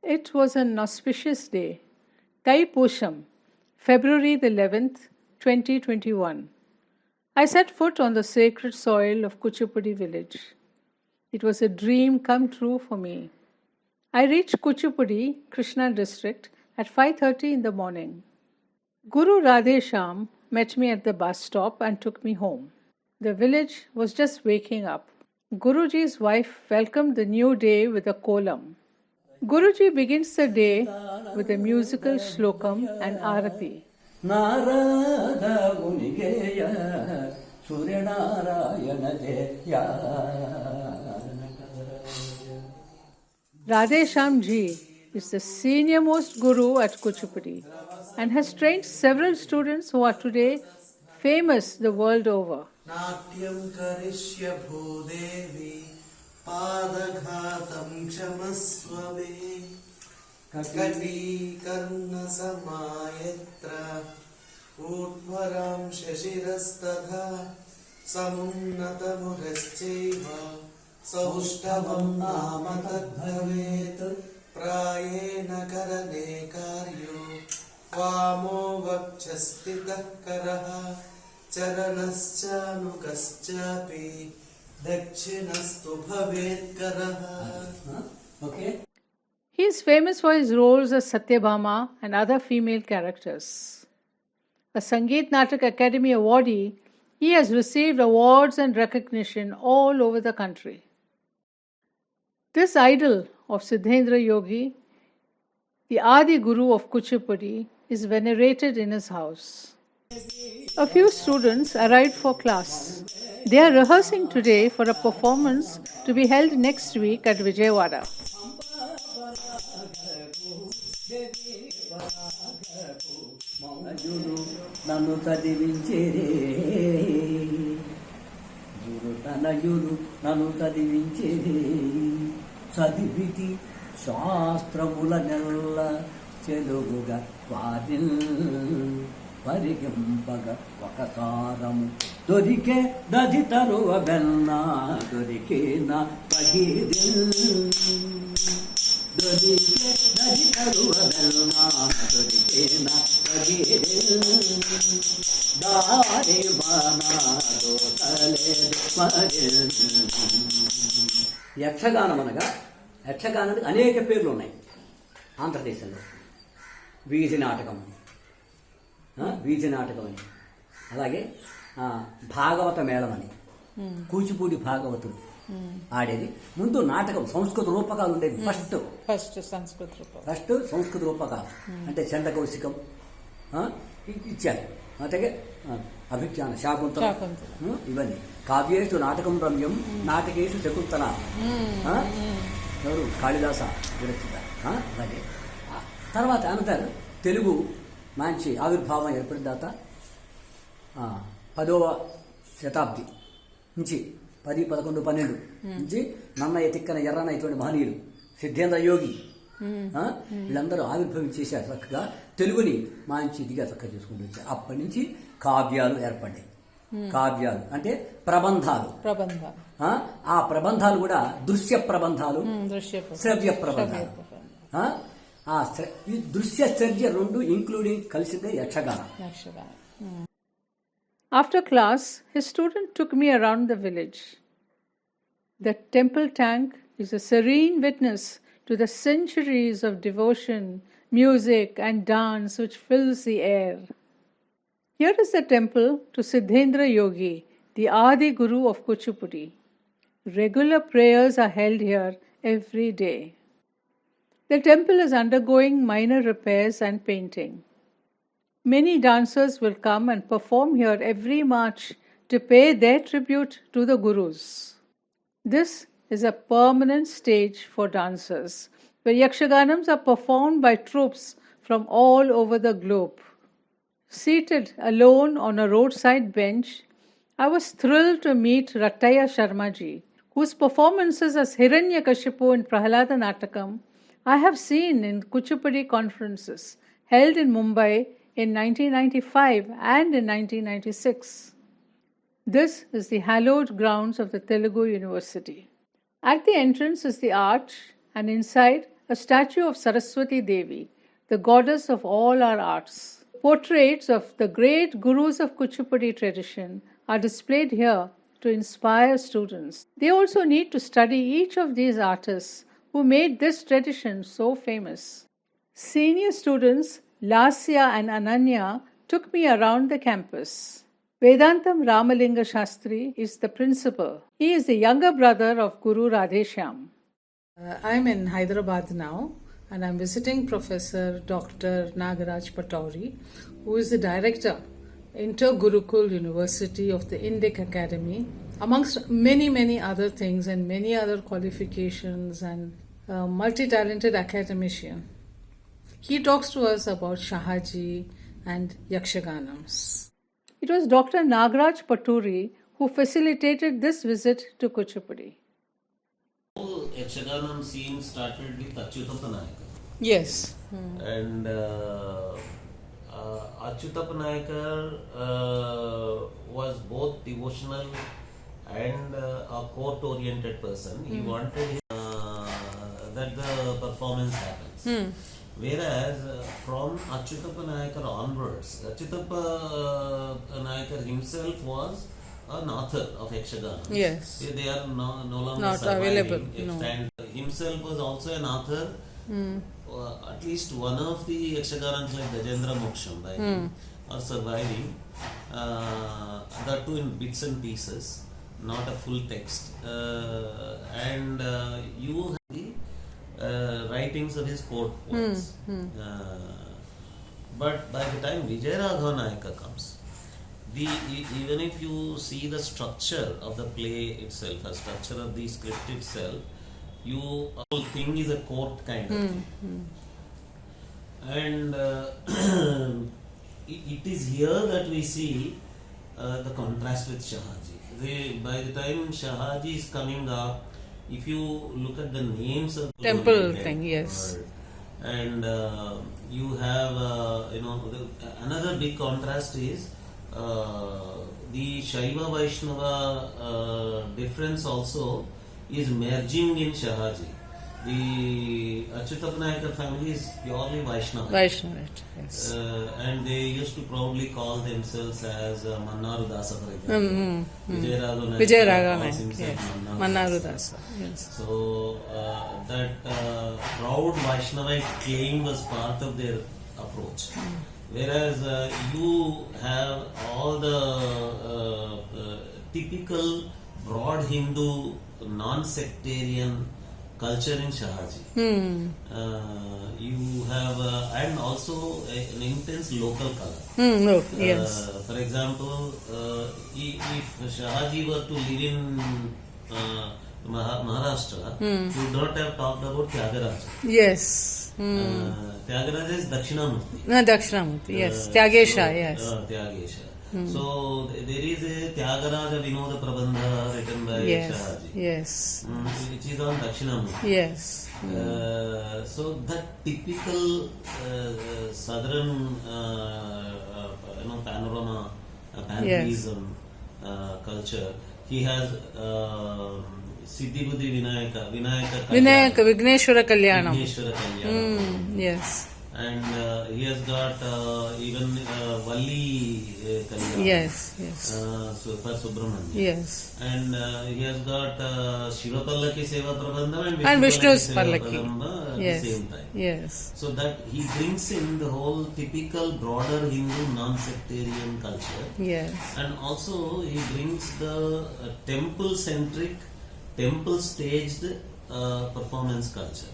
It was an auspicious day, Thai-Pusham, February the 11th, 2021. I set foot on the sacred soil of Kuchipudi village. It was a dream come true for me. I reached Kuchipudi, Krishna district at 5:30 in the morning. Guru Radhesham met me at the bus stop and took me home. The village was just waking up. Guruji's wife welcomed the new day with a kolam. Guruji begins the day with a musical shlokam and arati. Radhesham Ji is the senior most guru at Kuchipudi and has trained several students who are today famous the world over. Natyam karishya bhudevi padaghatam kshamaswame kakati karna samayatra udvaram shashirastadha samunnatamuhaschaiva saushtavam nama tadbhavet prayena karane karyo vamo vakchastitah karaha charanaschanukaschapi dakshinastu bhavet karaha. Okay. He is famous for his roles as Satyabhama and other female characters. A Sangeet Natak Academy awardee, he has received awards and recognition all over the country. This idol of Siddhendra Yogi, the Adi Guru of Kuchipudi, is venerated in his house. A few students arrived for class. They are rehearsing today for a performance to be held next week at Vijayawada. పరిగింపగ ఒకసారము దొరికే దది తరువ బెన్న దొరికే నా పగిరి దొరికే దది తరువ బెన్న దొరికే నా పగిరి దారి బానా దోతలే పరి. యక్షగానం అనగా యక్షగానానికి అనేక పేర్లు ఉన్నాయి ఆంధ్రదేశంలో. వీధి నాటకం అని, అలాగే భాగవత మేళం అని, కూచిపూడి భాగవతులు ఆడేది. ముందు నాటకం సంస్కృత రూపకాలు ఉండేవి. ఫస్ట్ సంస్కృత రూపకాలు అంటే చండకౌశికం ఇచ్చారు. అలాగే అభిజ్ఞాన శాకుంతలం ఇవన్నీ. కావ్యేషు నాటకం రమ్యం నాటకేషు శకుంతల ఎవరు కాళిదాస విరచిత. అలాగే తర్వాత అనంతరం తెలుగు మంచి ఆవిర్భావం ఏర్పడిన తర్వాత 10వ శతాబ్ది నుంచి 10, 11, 12 నుంచి నన్నయ్య తిక్కన ఎర్రన్న ఇటువంటి మహనీయులు, సిద్ధేంద్ర యోగి వీళ్ళందరూ ఆవిర్భవించేశారు. చక్కగా తెలుగుని మంచి ఇదిగా చక్కగా చూసుకుంటూ వచ్చారు. అప్పటి నుంచి కావ్యాలు ఏర్పడ్డాయి. కావ్యాలు అంటే ప్రబంధాలు. ఆ ప్రబంధాలు కూడా దృశ్య ప్రబంధాలు, శ్రవ్య ప్రబంధాలు. ఈ దృశ్య శ్రవ్య రెండు including కలిసిందే Yakshaganam. After class, his student took me around the village. The temple tank is a serene witness to the centuries of devotion, music and dance which fills the air. Here is the temple to Siddhendra Yogi, the Adi Guru of Kuchipudi. Regular prayers are held here every day. The temple is undergoing minor repairs and painting. Many dancers will come and perform here every March to pay their tribute to the Gurus. This is a permanent stage for dancers, where Yakshaganams are performed by troops from all over the globe. Seated alone on a roadside bench, I was thrilled to meet Rattaya Sharmaji, whose performances as Hiranyakashipu in Prahalada Natakam I have seen in Kuchipudi conferences held in Mumbai in 1995 and in 1996. This is the hallowed grounds of the Telugu University. At the entrance is the arch, and inside a statue of Saraswati Devi, the goddess of all our arts. Portraits of the great gurus of Kuchipudi tradition are displayed here to inspire students. They also need to study each of these artists who made this tradition so famous. Senior students Lasya and Ananya took me around the campus. Vedantam Ramalinga Shastri is the principal. He is the younger brother of Guru Radheshyam. I'm in Hyderabad now, and I'm visiting Professor Dr. Nagaraj Patauri, who is the director, Inter Gurukul University of the Indic Academy, amongst many other things and many other qualifications, and a multi-talented academician. He talks to us about Shahaji and Yakshaganams. It was Dr. Nagaraj Paturi who facilitated this visit to Kuchipudi. whole Yakshaganam scene started with Achyutappa Nayaka. Yes. And Achyutappa Nayaka was both devotional and a court-oriented person. He wanted that the performance happens. Whereas from Achyutappa Nayaka onwards, Achyutappa Nayaka himself was an author of Yakshagana. Yes. They are no longer Not surviving. available, no. And himself was also an author. At least one of the Yakshaganans like Gajendra Moksham by him are surviving. That too in bits and pieces, not a full text. And you have the writings of his court poets. But by the time Vijayaraghava Nayaka comes, even if you see the structure of the play itself, the structure of the script itself, the whole thing is a court kind of thing. And it is here that we see the contrast with Shahaji. By the time Shahaji is coming up, if you look at the names of the Temple thing, yes. and you have another big contrast is the Shaiva Vaishnava difference also is merging in Shahaji. The Achyutappa Nayaka family is purely Vaishnava. Vaishnavite, yes. And they used to proudly call themselves as Mannaru Dasa, for example. Vijayaraghava calls Nayaka, himself yes. Mannaru Mannaru Dasa, yes. So that proud Vaishnavite claim was part of their approach. Whereas you have all the typical broad Hindu non-sectarian culture in Shahaji. You have and also an intense local color. Yes. For example, if Shahaji were to live in Maharashtra, you would not have talked about Tyagaraja. Yes. Tyagaraja is Dakshinamurti. No, Dakshinamurti, yes. Tyagesha, yes. Tyagesha. So there is a Tyagaraja Vinoda Prabandha written by Yes. Shahaji. Yes. Which is on Dakshinamurti. Yes. So that typical southern panorama, pantheism culture, he has Siddhi Buddhi Vinayaka Vigneshwara Kalyanam. Vigneshwara Kalyanam. Yes. And he has got even Valli Kalyanam. Yes. For Subramanya. Yes. And he has got Shiva Pallaki Seva Prabandham And Vishnu's Seva Pallaki. Prabandham at Yes. the same time. Yes. So that he brings in the whole typical broader Hindu non-sectarian culture. Yes. And also he brings the temple-centric, temple-staged performance culture.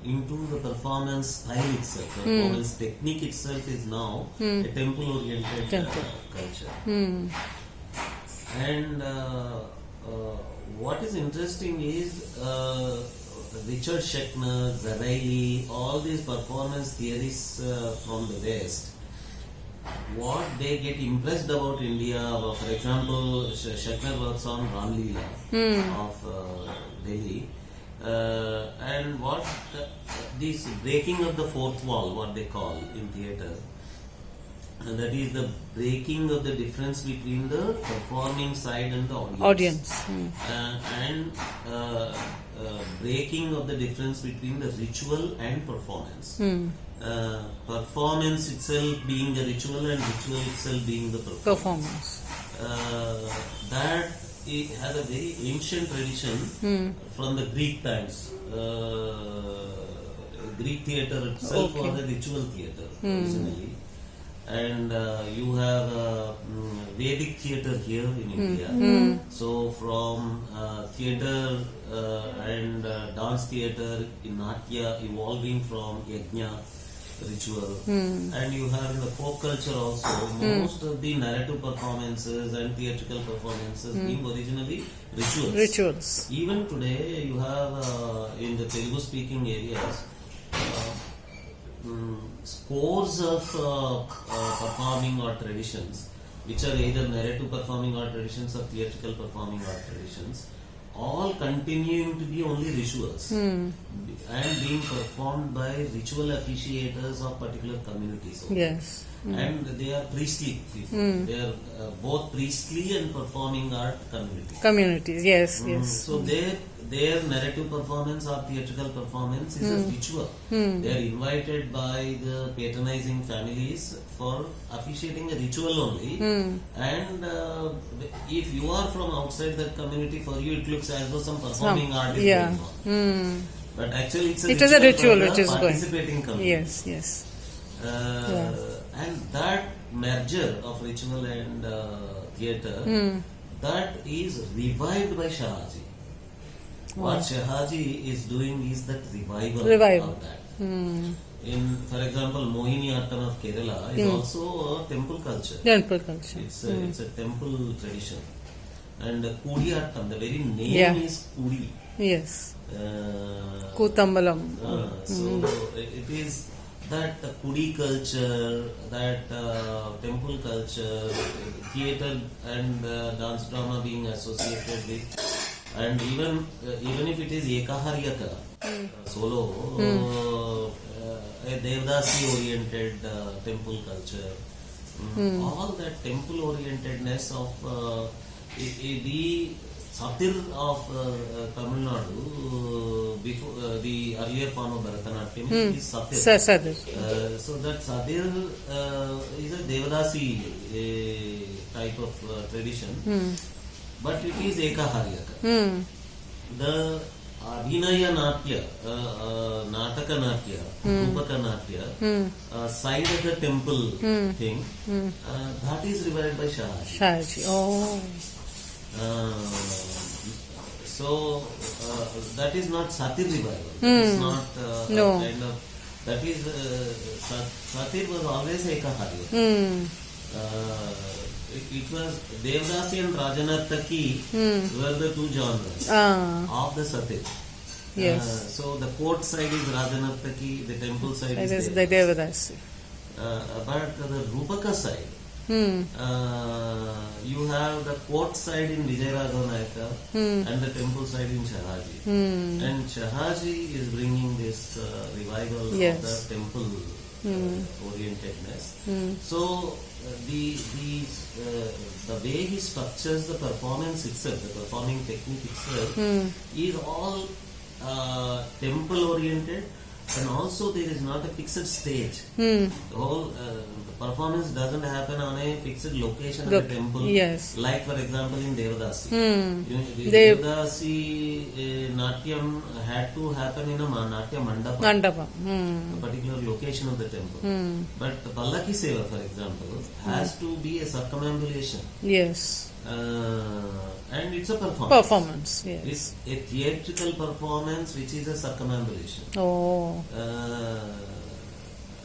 Into the performance style itself. The performance technique itself is now a temple-oriented culture. And what is interesting is Richard Schechner, Zarelli, all these performance theorists from the West, what they get impressed about India, for example, Schechner works on Ram Leela of Delhi. And what this breaking of the fourth wall, what they call in theatre, And that is the breaking of the difference between the performing side and the Audience. and breaking of the difference between the ritual and performance. Performance itself being the ritual and ritual itself being the performance. That it has a very ancient tradition from the Greek times. Greek theatre itself was a ritual theatre originally. And you have Vedic theatre here in India. So from theatre and dance theatre in Natya evolving from Yajna ritual. And you have in the folk culture also most of the narrative performances and theatrical performances being originally rituals. Even today you have in the Telugu speaking areas scores of performing art traditions, which are either narrative performing art traditions or theatrical performing art traditions, all continuing to be only rituals and being performed by ritual officiators of particular communities. Yes. And they are priestly people. They are both priestly and performing art Communities, yes, yes. So their narrative performance or theatrical performance is a ritual. They are invited by the patronizing families for officiating a ritual only. And if you are from outside that community, for you it looks as though some performing art is going on. But actually it is a ritual which is participating community. Yes, yes. And that merger of ritual and theatre, that is revived by Shahaji. What Shahaji is doing is that revival of that. For example, Mohiniyattam of Kerala is also a temple culture. It's a temple tradition. And Kudiyattam, the very name is Kudi. Yes. Kutambalam. So it is that Kudi culture, that temple culture, theatre and dance drama being associated with, and even if it is Ekaharyaka, solo, a Devdasi oriented temple culture, all that temple orientedness of the Satir of Tamil Nadu, before the earlier form of Bharatanatyam is Satir. So that Satir is a Devdasi type of tradition, but it is Ekaharyaka. The Abhinaya Natya, Nataka Natya, Rupaka Natya, side of the temple thing, that is revived by Shahaji. So that is not Satir revival. It's not kind of, that is Satir was always Ekaharya. It was Devdasi and Rajanartaki were the two genres of the Satir. Yes. So the court side is Rajanartaki, the temple side is the Devdasi. But the Rupaka side, you have the court side in Vijay Raghav Nayaka and the temple side in Shahaji. And Shahaji is bringing this revival of the temple orientedness. So the way he structures the performance itself, the performing technique itself, is all temple oriented, and also there is not a fixed stage. The whole performance doesn't happen on a fixed location of the temple. Yes. Like for example in Devdasi. The Devdasi Natyam had to happen in a Natya Mandapa. A particular location of the temple. But Pallaki Seva, for example, has to be a circumambulation. Yes. And it's a performance. Yes. It's a theatrical performance which is a circumambulation.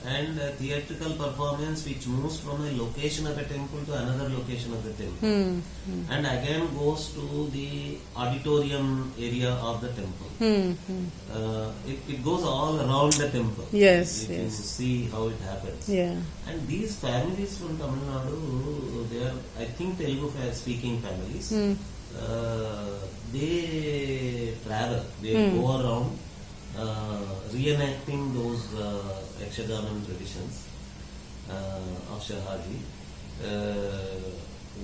And a theatrical performance which moves from a location of a temple to another location of the temple. And again goes to the auditorium area of the temple. It goes all around the temple. Yes. You see how it happens. And these families from Tamil Nadu, they are, I think, Telugu speaking families. They travel, they go around reenacting those Yakshaganan traditions. of Shahaji.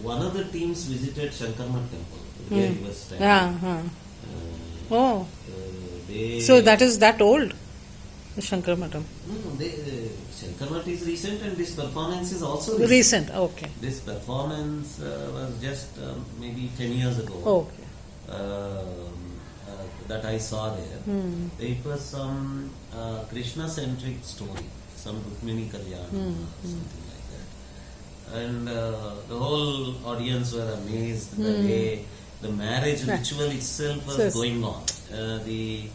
One of the teams visited Shankarmat temple where he was standing. Oh, They, so that is that old, the Shankar Matam. No, Shankarmat is recent and this performance is also Recent, okay. This performance was just maybe 10 years ago. Okay. That I saw there. It was some Krishna-centric story, some Rukmini Kalyana or something like that. And the whole audience were amazed the way the marriage ritual itself was going on. The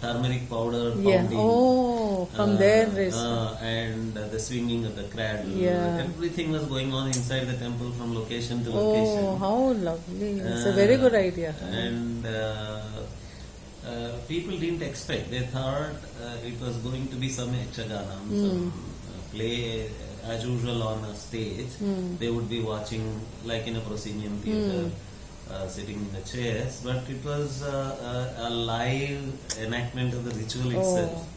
turmeric powder pounding. Oh, from there is. And the swinging of the cradle. Yeah. Everything was going on inside the temple from location to location. Oh, how lovely. It's a very good idea. And people didn't expect. They thought it was going to be some Yakshaganam, some play as usual on a stage. They would be watching like in a proscenium theatre. Sitting in the chairs, but it was a live enactment of the ritual itself.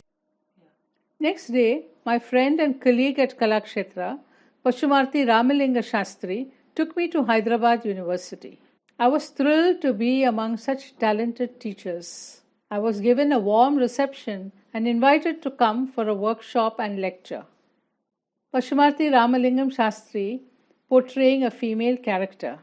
Next day, my friend and colleague at Kalakshetra, Pashumarthi Ramalinga Shastri, took me to Hyderabad University. I was thrilled to be among such talented teachers. I was given a warm reception and invited to come for a workshop and lecture. Pashumarthi Ramalingam Shastri portraying a female character.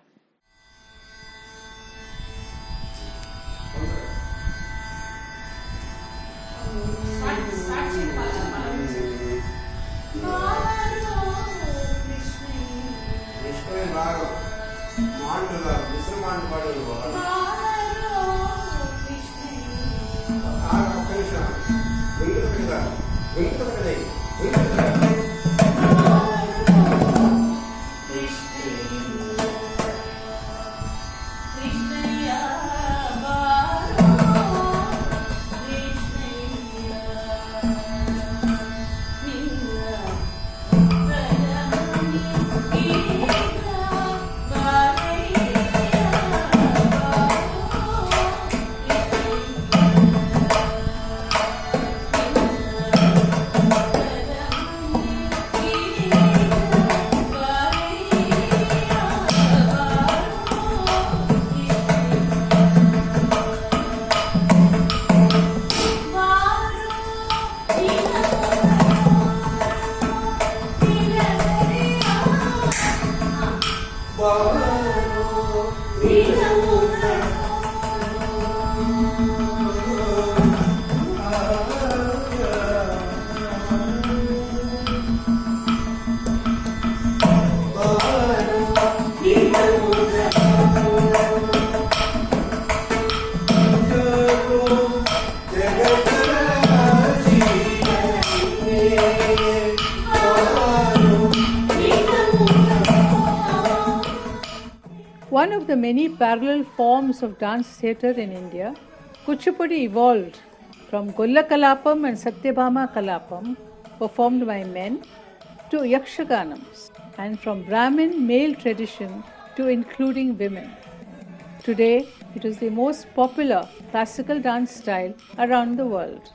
One of the many parallel forms of dance theatre in India, Kuchipudi evolved from Golla Kalapam and Satyabhama Kalapam, performed by men, to Yakshaganams, and from Brahmin male tradition to including women. Today, it is the most popular classical dance style around the world.